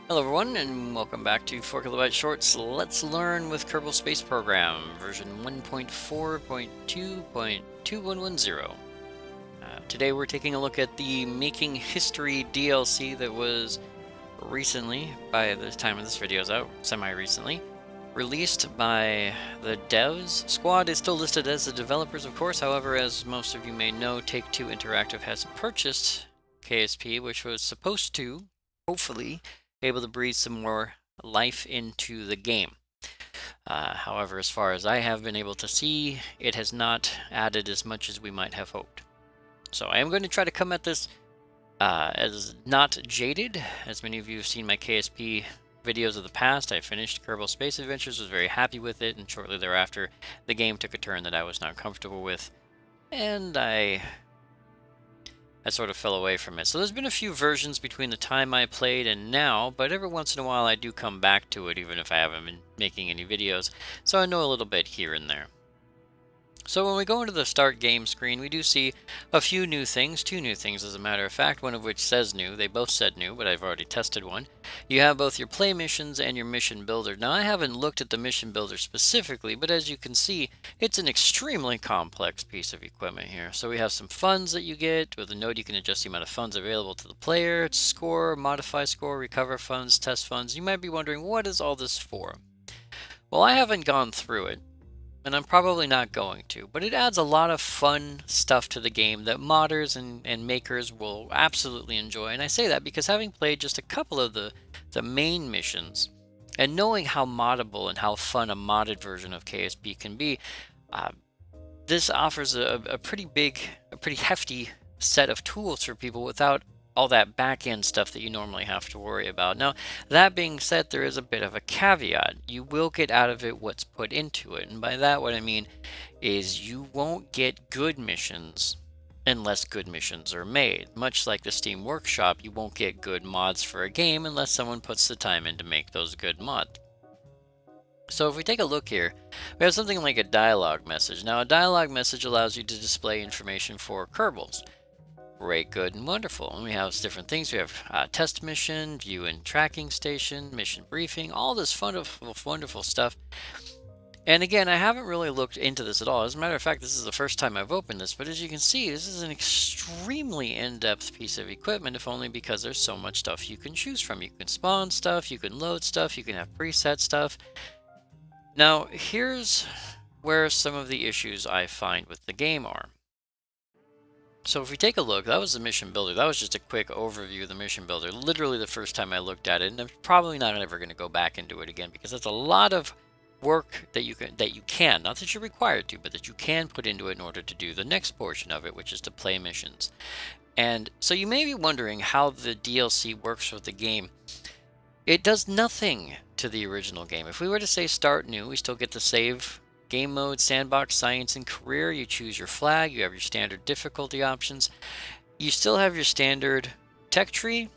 Hello everyone, and welcome back to 4 Kilobyte Shorts. Let's learn with Kerbal Space Program, version 1.4.2.2110. Today we're taking a look at the Making History DLC that was recently, by the time of this video's out, semi-recently, released by the devs. Squad is still listed as the developers, of course. However, as most of you may know, Take-Two Interactive has purchased KSP, which was supposed to, hopefully, able to breathe some more life into the game. However, as far as I have been able to see, it has not added as much as we might have hoped. So I am going to try to come at this as not jaded. As many of you have seen my KSP videos of the past, I finished Kerbal Space Adventures, was very happy with it, and shortly thereafter, the game took a turn that I was not comfortable with, and I sort of fell away from it. So there's been a few versions between the time I played and now, but every once in a while I do come back to it, even if I haven't been making any videos, so I know a little bit here and there. So when we go into the start game screen, we do see a few new things, two new things as a matter of fact, one of which says new. They both said new, but I've already tested one. You have both your play missions and your mission builder. Now I haven't looked at the mission builder specifically, but as you can see, it's an extremely complex piece of equipment here. So we have some funds that you get. With a node, you can adjust the amount of funds available to the player, score, modify score, recover funds, test funds. You might be wondering, what is all this for? Well, I haven't gone through it, and I'm probably not going to, but it adds a lot of fun stuff to the game that modders and makers will absolutely enjoy. And I say that because having played just a couple of the main missions, and knowing how moddable and how fun a modded version of KSP can be, this offers a pretty hefty set of tools for people without all that back-end stuff that you normally have to worry about. Now, that being said, there is a bit of a caveat. You will get out of it what's put into it. And by that, what I mean is you won't get good missions unless good missions are made. Much like the Steam Workshop, you won't get good mods for a game unless someone puts the time in to make those good mods. So if we take a look here, we have something like a dialogue message. Now, a dialogue message allows you to display information for Kerbals. Great, good, and wonderful. And we have different things. We have test mission, view and tracking station, mission briefing, all this wonderful stuff. And again, I haven't really looked into this at all. As a matter of fact, this is the first time I've opened this, but as you can see, this is an extremely in-depth piece of equipment, if only because there's so much stuff you can choose from. You can spawn stuff, you can load stuff, you can have preset stuff. Now, here's where some of the issues I find with the game are. So if we take a look, that was the mission builder. That was just a quick overview of the mission builder. Literally the first time I looked at it, and I'm probably not ever going to go back into it again because that's a lot of work that you can, not that you're required to, but that you can put into it in order to do the next portion of it, which is to play missions. And so you may be wondering how the DLC works with the game. It does nothing to the original game. If we were to say start new, we still get the save game mode, sandbox, science, and career. You choose your flag. You have your standard difficulty options. You still have your standard tech tree,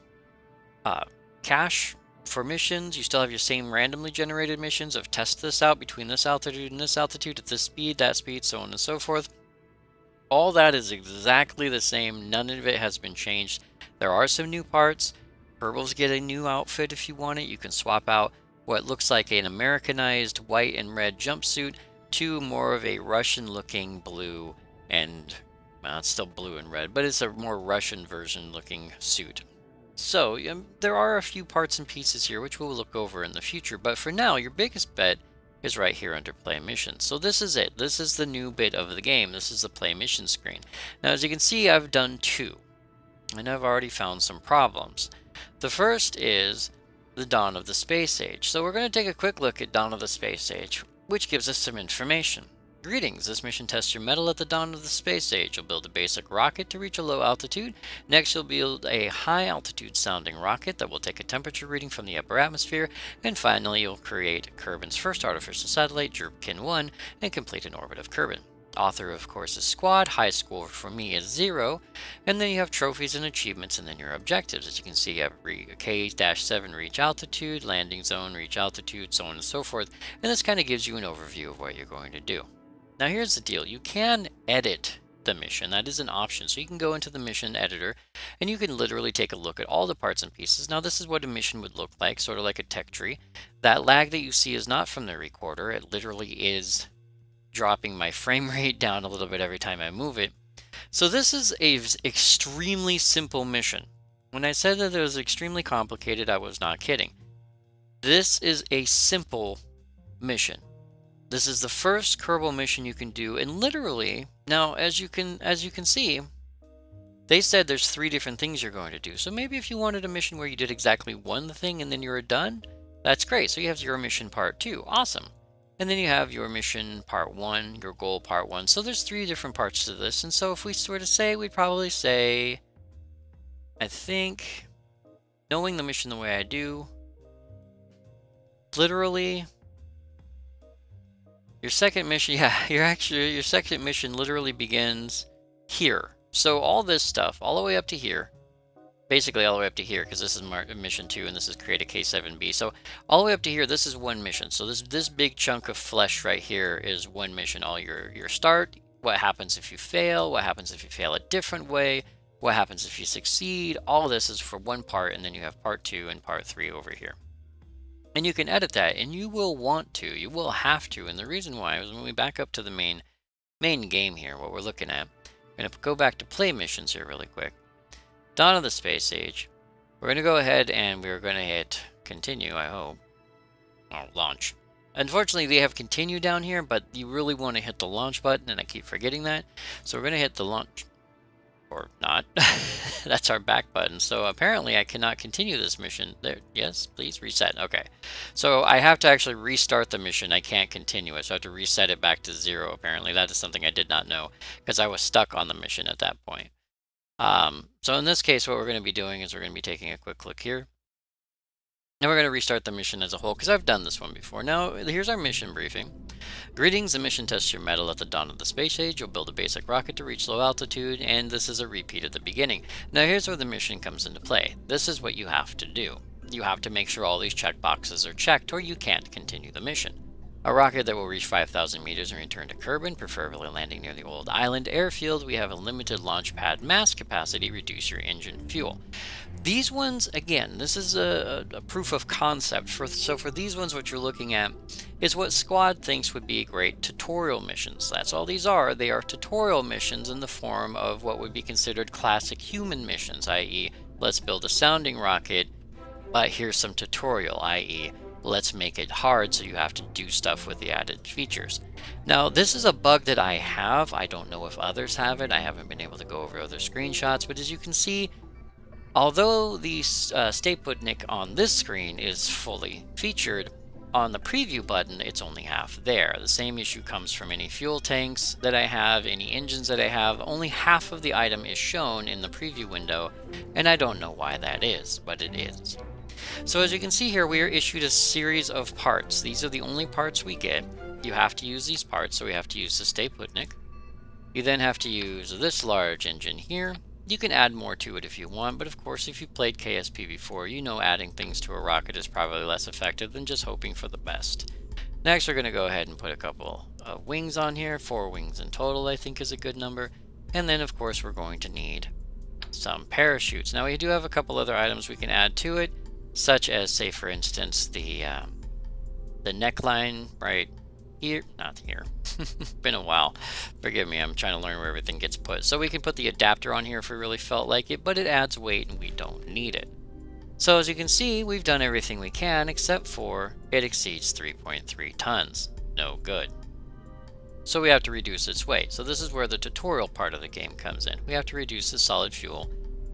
cache for missions. You still have your same randomly generated missions of test this out between this altitude and this altitude at this speed, that speed, so on and so forth. All that is exactly the same. None of it has been changed. There are some new parts. Kerbals get a new outfit if you want it. You can swap out what looks like an Americanized white and red jumpsuit to more of a Russian-looking blue, and well, it's still blue and red, but it's a more Russian version-looking suit. So there are a few parts and pieces here which we'll look over in the future, but for now, your biggest bet is right here under Play Missions. So this is it. This is the new bit of the game. This is the Play Mission screen. Now, as you can see, I've done two, and I've already found some problems. The first is the Dawn of the Space Age. So we're going to take a quick look at Dawn of the Space Age, which gives us some information. Greetings, this mission tests your metal at the dawn of the space age. You'll build a basic rocket to reach a low altitude. Next, you'll build a high altitude sounding rocket that will take a temperature reading from the upper atmosphere. And finally, you'll create Kerbin's first artificial satellite, Jerpkin-1, and complete an orbit of Kerbin. Author, of course, is Squad. High score for me is 0. And then you have trophies and achievements, and then your objectives. As you can see, you have K-7 reach altitude, landing zone, reach altitude, so on and so forth. And this kind of gives you an overview of what you're going to do. Now here's the deal. You can edit the mission. That is an option. So you can go into the mission editor and you can literally take a look at all the parts and pieces. Now this is what a mission would look like, sort of like a tech tree. That lag that you see is not from the recorder. It literally is dropping my frame rate down a little bit every time I move it. So this is a extremely simple mission. When I said that it was extremely complicated, I was not kidding. This is a simple mission. This is the first Kerbal mission you can do, and literally, now as you can see, they said there's 3 different things you're going to do. So maybe if you wanted a mission where you did exactly one thing and then you're done, that's great. So you have your mission part 2, awesome. And then you have your mission part 1, your goal part 1. So there's 3 different parts to this. And so if we were to say, we'd probably say, I think, knowing the mission the way I do, literally, your second mission, your second mission literally begins here. So all this stuff, all the way up to here, basically all the way up to here, because this is mission 2 and this is create a K7B. So all the way up to here, this is one mission. So this big chunk of flesh right here is one mission. All your start, what happens if you fail, what happens if you fail a different way, what happens if you succeed. All this is for one part, and then you have part 2 and part 3 over here. And you can edit that, and you will want to, you will have to. And the reason why is when we back up to the main game here, what we're looking at, we're going to go back to play missions here really quick. Dawn of the Space Age. We're going to go ahead and we're going to hit continue, I hope. Oh, launch. Unfortunately, they have continue down here, but you really want to hit the launch button, and I keep forgetting that. So we're going to hit the launch. Or not. That's our back button. So apparently I cannot continue this mission. There, yes, please reset. Okay. So I have to actually restart the mission. I can't continue it. So I have to reset it back to 0. Apparently that is something I did not know, because I was stuck on the mission at that point. So in this case, what we're going to be doing is we're going to be taking a quick look here. And we're going to restart the mission as a whole, because I've done this one before. Now, here's our mission briefing. Greetings, the mission tests your mettle at the dawn of the space age. You'll build a basic rocket to reach low altitude, and this is a repeat at the beginning. Now, here's where the mission comes into play. This is what you have to do. You have to make sure all these checkboxes are checked, or you can't continue the mission. A rocket that will reach 5,000 meters and return to Kerbin, preferably landing near the old island airfield. We have a limited launch pad mass capacity. Reduce your engine fuel. These ones, again, this is a proof of concept. So for these ones, what you're looking at is what Squad thinks would be great tutorial missions. That's all these are. They are tutorial missions in the form of what would be considered classic human missions, i.e., let's build a sounding rocket, but here's some tutorial, i.e., let's make it hard so you have to do stuff with the added features. Now, this is a bug that I have. I don't know if others have it. I haven't been able to go over other screenshots, but as you can see, although the Stay Put Nick on this screen is fully featured, on the preview button, it's only half there. The same issue comes from any fuel tanks that I have, any engines that I have. Only half of the item is shown in the preview window, and I don't know why that is, but it is. So as you can see here, we are issued a series of parts. These are the only parts we get. You have to use these parts, so we have to use the Stay Put Nick. You then have to use this large engine here. You can add more to it if you want, but of course if you played KSP before, you know adding things to a rocket is probably less effective than just hoping for the best. Next, we're going to go ahead and put a couple of wings on here. 4 wings in total, I think, is a good number. And then of course we're going to need some parachutes. Now we do have a couple other items we can add to it, such as, say for instance, the neckline right here, not here. Been a while. Forgive me, I'm trying to learn where everything gets put. So we can put the adapter on here if we really felt like it, but it adds weight and we don't need it. So as you can see, we've done everything we can except for it exceeds 3.3 tons. No good. So we have to reduce its weight. So this is where the tutorial part of the game comes in. We have to reduce the solid fuel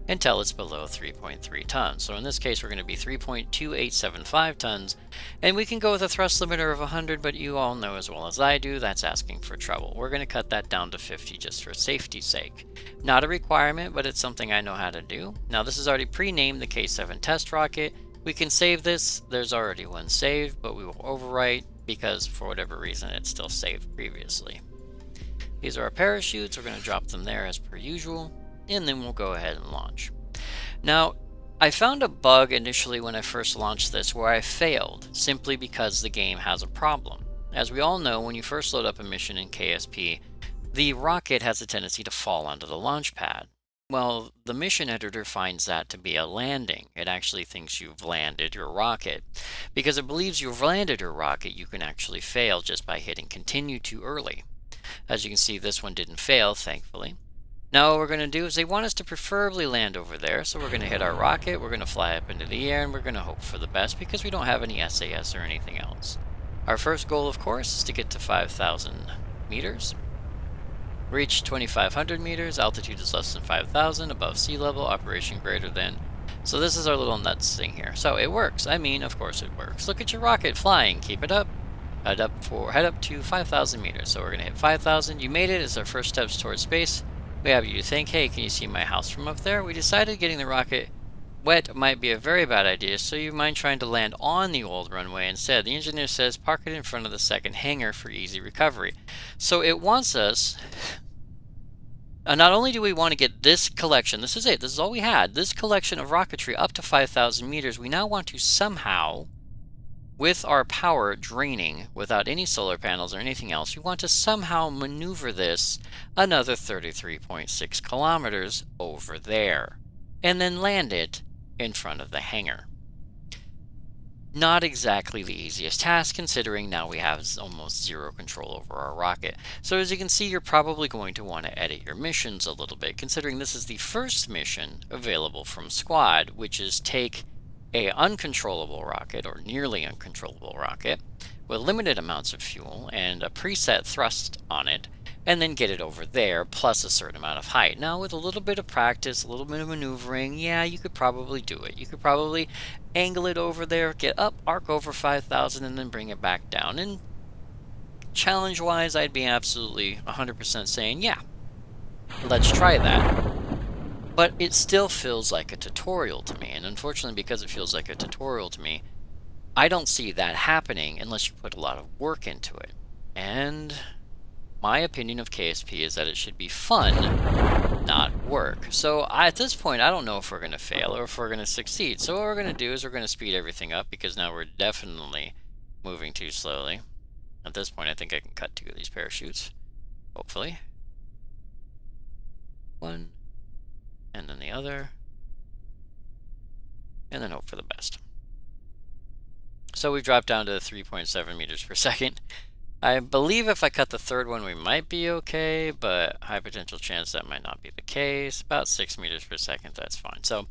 until it's below 3.3 tons. So in this case, we're going to be 3.2875 tons, and we can go with a thrust limiter of 100, but you all know as well as I do, that's asking for trouble. We're going to cut that down to 50 just for safety's sake. Not a requirement, but it's something I know how to do. Now this is already pre-named the K7 test rocket. We can save this. There's already one saved, but we will overwrite because for whatever reason it's still saved previously. These are our parachutes. We're going to drop them there as per usual, and then we'll go ahead and launch. Now, I found a bug initially when I first launched this where I failed simply because the game has a problem. As we all know, when you first load up a mission in KSP, the rocket has a tendency to fall onto the launch pad. Well, the mission editor finds that to be a landing. It actually thinks you've landed your rocket. Because it believes you've landed your rocket, you can actually fail just by hitting continue too early. As you can see, this one didn't fail, thankfully. Now what we're going to do is they want us to preferably land over there, so we're going to hit our rocket, we're going to fly up into the air, and we're going to hope for the best because we don't have any SAS or anything else. Our first goal, of course, is to get to 5,000 meters. Reach 2,500 meters, altitude is less than 5,000, above sea level, operation greater than. So this is our little nuts thing here. So it works. I mean, of course it works. Look at your rocket flying. Keep it up. Head up to 5,000 meters. So we're going to hit 5,000. You made it. It's our first steps towards space. We have you to think, hey, can you see my house from up there? We decided getting the rocket wet might be a very bad idea, so you mind trying to land on the old runway instead. The engineer says park it in front of the second hangar for easy recovery. So it wants us... not only do we want to get this collection, this is it, this is all we had, this collection of rocketry up to 5,000 meters, we now want to somehow, with our power draining without any solar panels or anything else, we want to somehow maneuver this another 33.6 kilometers over there, and then land it in front of the hangar. Not exactly the easiest task, considering now we have almost zero control over our rocket. So as you can see, you're probably going to want to edit your missions a little bit, considering this is the first mission available from Squad, which is take a uncontrollable rocket, or nearly uncontrollable rocket, with limited amounts of fuel and a preset thrust on it, and then get it over there, plus a certain amount of height. Now, with a little bit of practice, a little bit of maneuvering, yeah, you could probably do it. You could probably angle it over there, get up, arc over 5,000, and then bring it back down. And challenge-wise, I'd be absolutely 100% saying, yeah, let's try that. But it still feels like a tutorial to me, and unfortunately, because it feels like a tutorial to me, I don't see that happening unless you put a lot of work into it. And my opinion of KSP is that it should be fun, not work. So at this point, I don't know if we're going to fail or if we're going to succeed. So what we're going to do is we're going to speed everything up, because now we're definitely moving too slowly. At this point, I think I can cut 2 of these parachutes, hopefully. One, and then the other, and then hope for the best. So we've dropped down to 3.7 meters per second. I believe if I cut the third one, we might be okay, but high potential chance that might not be the case. About 6 meters per second, that's fine. So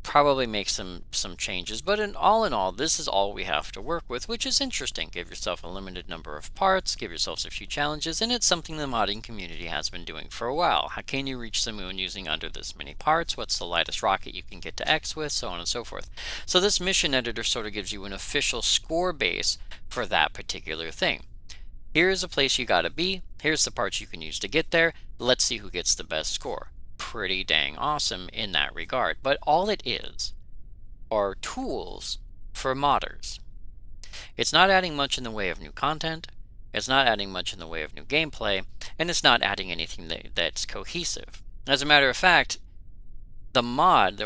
probably make some changes, but in all, this is all we have to work with, which is interesting. Give yourself a limited number of parts, give yourselves a few challenges, and it's something the modding community has been doing for a while. How can you reach the moon using under this many parts? What's the lightest rocket you can get to X with? So on and so forth. So this mission editor sort of gives you an official score base for that particular thing. Here's a place you gotta be, here's the parts you can use to get there, let's see who gets the best score. Pretty dang awesome in that regard, but all it is are tools for modders. It's not adding much in the way of new content, it's not adding much in the way of new gameplay, and it's not adding anything that's cohesive. As a matter of fact, there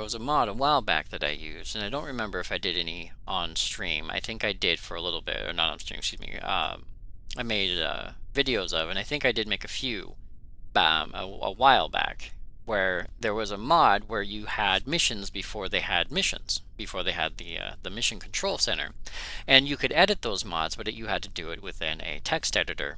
was a mod a while back that I used, and I don't remember if I did any on stream. I think I did for a little bit, or not on stream, excuse me. I made videos of, and I think I did make a few a while back, where there was a mod where you had missions before they had missions, before they had the mission control center, and you could edit those mods, but you had to do it within a text editor.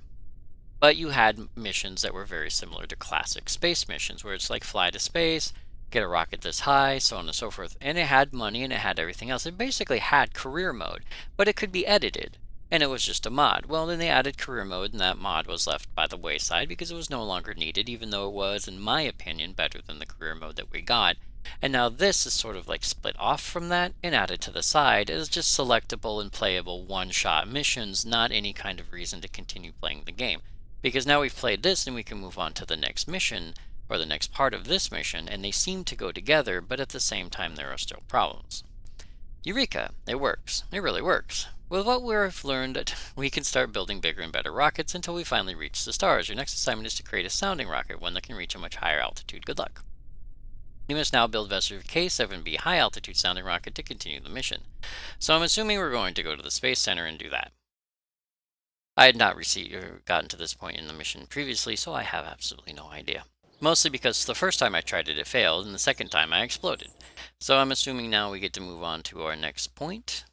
But you had missions that were very similar to classic space missions, where it's like fly to space, get a rocket this high, so on and so forth, and it had money and it had everything else. It basically had career mode, but it could be edited. And it was just a mod. Well, then they added career mode, and that mod was left by the wayside because it was no longer needed, even though it was, in my opinion, better than the career mode that we got. And now this is sort of like split off from that and added to the side as just selectable and playable one-shot missions, not any kind of reason to continue playing the game. Because now we've played this and we can move on to the next mission, or the next part of this mission, and they seem to go together, but at the same time there are still problems. Eureka! It works. It really works. With what we've learned, we can start building bigger and better rockets until we finally reach the stars. Your next assignment is to create a sounding rocket, one that can reach a much higher altitude. Good luck. You must now build Vesser K-7B high altitude sounding rocket to continue the mission. So I'm assuming we're going to go to the Space Center and do that. I had not received or gotten to this point in the mission previously, so I have absolutely no idea. Mostly because the first time I tried it, it failed, and the second time I exploded. So I'm assuming now we get to move on to our next point.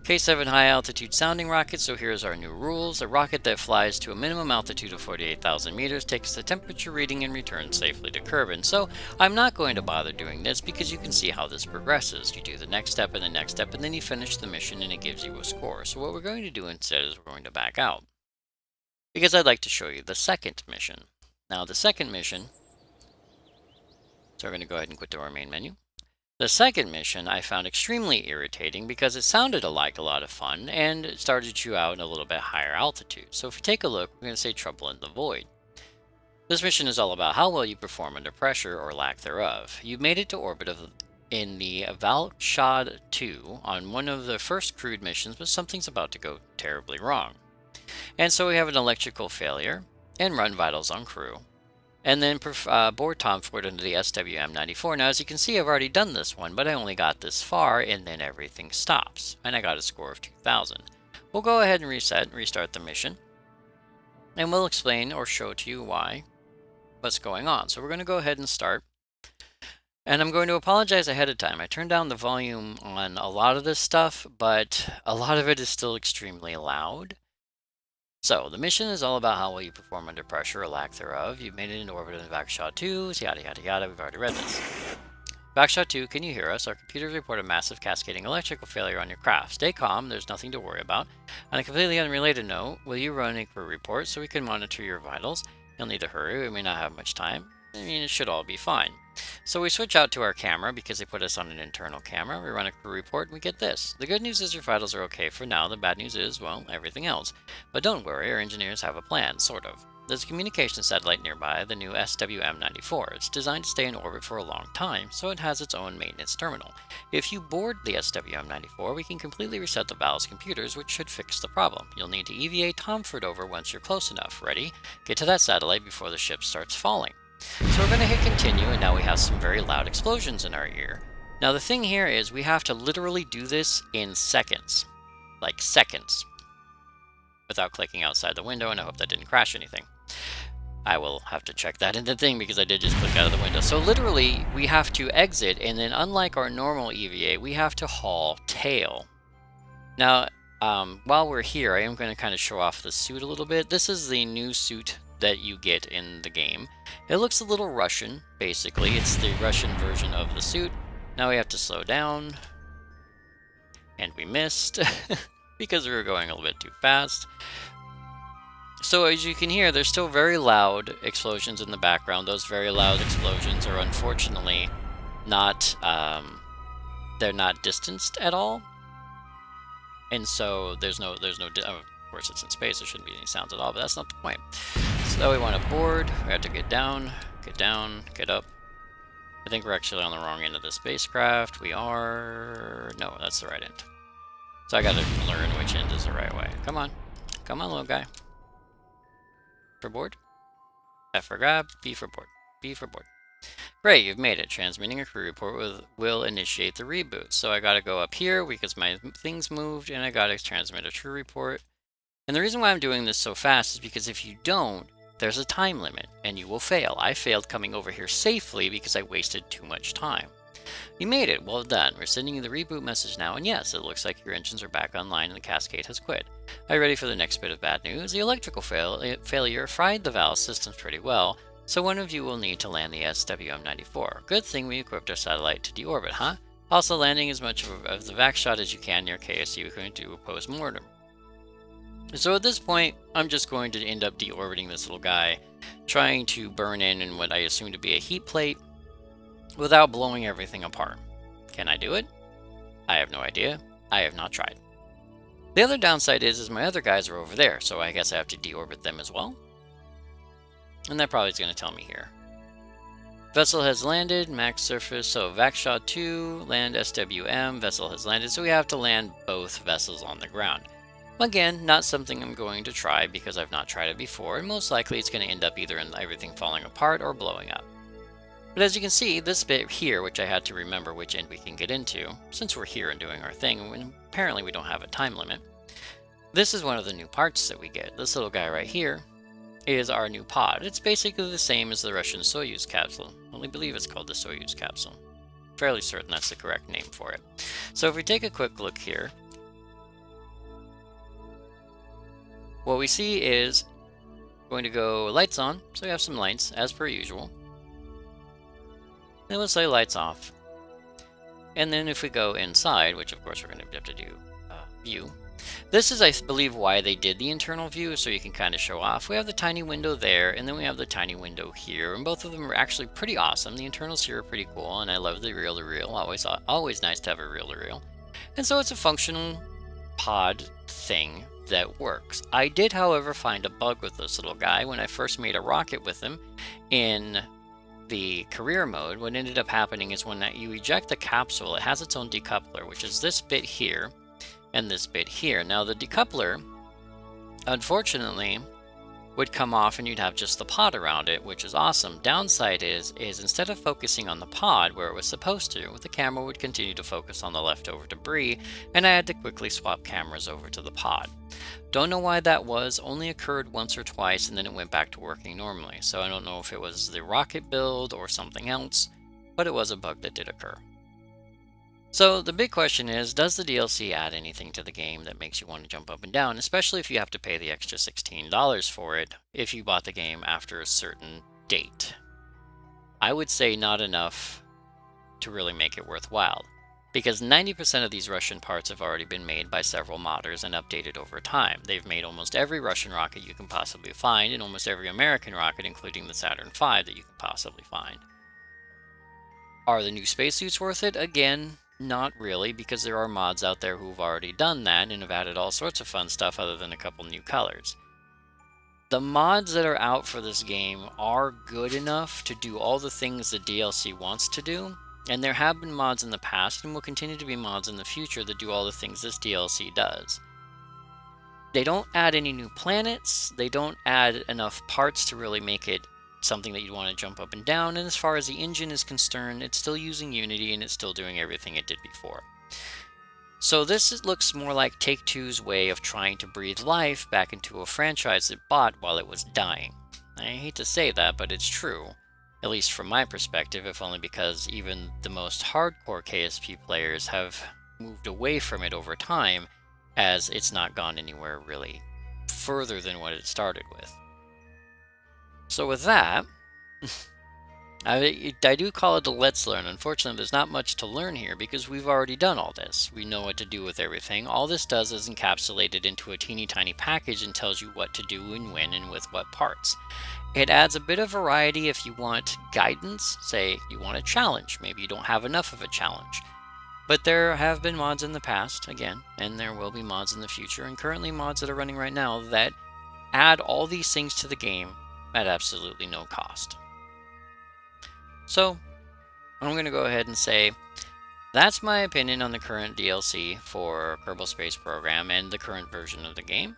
K7 high altitude sounding rocket, so here's our new rules. A rocket that flies to a minimum altitude of 48,000 meters takes the temperature reading and returns safely to Kerbin. So I'm not going to bother doing this because you can see how this progresses. You do the next step and the next step, and then you finish the mission and it gives you a score. So what we're going to do instead is we're going to back out, because I'd like to show you the second mission. Now the second mission, so we're going to go ahead and quit to our main menu. The second mission I found extremely irritating because it sounded like a lot of fun and it started you out in a little bit higher altitude. So if you take a look, we're going to say Trouble in the Void. This mission is all about how well you perform under pressure or lack thereof. You made it to orbit in the Valshad 2 on one of the first crewed missions, but something's about to go terribly wrong. And so we have an electrical failure and run vitals on crew. And then board Tom Ford into the SWM-94. Now, as you can see, I've already done this one, but I only got this far, and then everything stops. And I got a score of 2,000. We'll go ahead and reset and restart the mission. And we'll explain or show to you what's going on. So we're going to go ahead and start. And I'm going to apologize ahead of time. I turned down the volume on a lot of this stuff, but a lot of it is still extremely loud. So, the mission is all about how well you perform under pressure or lack thereof. You've made it into orbit in Valshad 2, yada yada yada, we've already read this. Valshad 2, can you hear us? Our computers report a massive cascading electrical failure on your craft. Stay calm, there's nothing to worry about. On a completely unrelated note, will you run a crew report so we can monitor your vitals? You'll need to hurry, we may not have much time. I mean, it should all be fine. So we switch out to our camera because they put us on an internal camera. We run a crew report and we get this. The good news is your vitals are okay for now. The bad news is, well, everything else. But don't worry, our engineers have a plan, sort of. There's a communication satellite nearby, the new SWM-94. It's designed to stay in orbit for a long time, so it has its own maintenance terminal. If you board the SWM-94, we can completely reset the valve's computers, which should fix the problem. You'll need to EVA Tomford over once you're close enough. Ready? Get to that satellite before the ship starts falling. So we're going to hit continue, and now we have some very loud explosions in our ear. Now the thing here is we have to literally do this in seconds. Like seconds. Without clicking outside the window, and I hope that didn't crash anything. I will have to check that in the thing because I did just click out of the window. So literally, we have to exit, and then unlike our normal EVA, we have to haul tail. Now, while we're here, I am going to kind of show off the suit a little bit. This is the new suit that you get in the game. It looks a little Russian, basically. It's the Russian version of the suit. Now we have to slow down. And we missed because we were going a little bit too fast. So as you can hear, there's still very loud explosions in the background. Those very loud explosions are unfortunately not, they're not distanced at all. And so there's no, of course it's in space, there shouldn't be any sounds at all, but that's not the point. So we want to board, we have to get down, get up. I think we're actually on the wrong end of the spacecraft. We are, no, that's the right end. So I gotta learn which end is the right way. Come on, little guy. For board? F for grab, B for board, B for board. Great, you've made it. Transmitting a crew report will initiate the reboot. So I gotta go up here because my things moved, and I gotta transmit a crew report. And the reason why I'm doing this so fast is because if you don't, there's a time limit, and you will fail. I failed coming over here safely because I wasted too much time. You made it. Well done. We're sending you the reboot message now, and yes, it looks like your engines are back online and the cascade has quit. Are you ready for the next bit of bad news? The electrical failure fried the valve systems pretty well, so one of you will need to land the SWM-94. Good thing we equipped our satellite to deorbit, huh? Also, landing as much of the vac shot as you can near KSC, we're going to do a post-mortem. So at this point, I'm just going to end up deorbiting this little guy, trying to burn in what I assume to be a heat plate, without blowing everything apart. Can I do it? I have no idea. I have not tried. The other downside is my other guys are over there, so I guess I have to deorbit them as well. And that probably is going to tell me here. Vessel has landed, max surface, so VacShot 2, land SWM, vessel has landed, so we have to land both vessels on the ground. Again, not something I'm going to try because I've not tried it before, and most likely it's going to end up either in everything falling apart or blowing up. But as you can see, this bit here, which I had to remember which end we can get into, since we're here and doing our thing, and apparently we don't have a time limit, This is one of the new parts that we get. This little guy right here is our new pod. It's basically the same as the Russian Soyuz capsule. I only believe it's called the Soyuz capsule. Fairly certain that's the correct name for it. So if we take a quick look here, what we see is going to go lights on, so we have some lights as per usual. Then we'll say lights off. And then if we go inside, which of course we're going to have to do view. This is, I believe, why they did the internal view, so you can kind of show off. We have the tiny window there, and then we have the tiny window here, and both of them are actually pretty awesome. The internals here are pretty cool, and I love the reel-to-reel. Always nice to have a reel-to-reel. And so it's a functional pod thing that works. I did, however, find a bug with this little guy when I first made a rocket with him in the career mode. What ended up happening is when you eject the capsule, it has its own decoupler, which is this bit here and this bit here. Now the decoupler, unfortunately, would come off and you'd have just the pod around it, which is awesome. Downside is instead of focusing on the pod where it was supposed to, the camera would continue to focus on the leftover debris, and I had to quickly swap cameras over to the pod. Don't know why that was, only occurred once or twice and then it went back to working normally. So I don't know if it was the rocket build or something else, but it was a bug that did occur. So the big question is, does the DLC add anything to the game that makes you want to jump up and down, especially if you have to pay the extra $16 for it if you bought the game after a certain date? I would say not enough to really make it worthwhile, because 90% of these Russian parts have already been made by several modders and updated over time. They've made almost every Russian rocket you can possibly find, and almost every American rocket, including the Saturn V, that you can possibly find. Are the new spacesuits worth it? Again, not really, because there are mods out there who've already done that and have added all sorts of fun stuff other than a couple new colors. The mods that are out for this game are good enough to do all the things the DLC wants to do, and there have been mods in the past and will continue to be mods in the future that do all the things this DLC does. They don't add any new planets, they don't add enough parts to really make it something that you'd want to jump up and down, and as far as the engine is concerned, it's still using Unity and it's still doing everything it did before. So this looks more like Take-Two's way of trying to breathe life back into a franchise it bought while it was dying. I hate to say that, but it's true, at least from my perspective, if only because even the most hardcore KSP players have moved away from it over time, as it's not gone anywhere really further than what it started with. So with that, I do call it a let's learn. Unfortunately, there's not much to learn here because we've already done all this. We know what to do with everything. All this does is encapsulate it into a teeny tiny package and tells you what to do and when and with what parts. It adds a bit of variety if you want guidance. Say you want a challenge. Maybe you don't have enough of a challenge. But there have been mods in the past, again, and there will be mods in the future, and currently mods that are running right now that add all these things to the game at absolutely no cost. So, I'm going to go ahead and say that's my opinion on the current DLC for Kerbal Space Program and the current version of the game.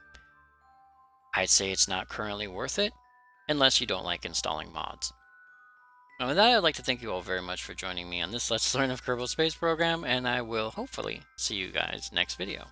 I'd say it's not currently worth it, unless you don't like installing mods. And with that, I'd like to thank you all very much for joining me on this Let's Learn of Kerbal Space Program, and I will hopefully see you guys next video.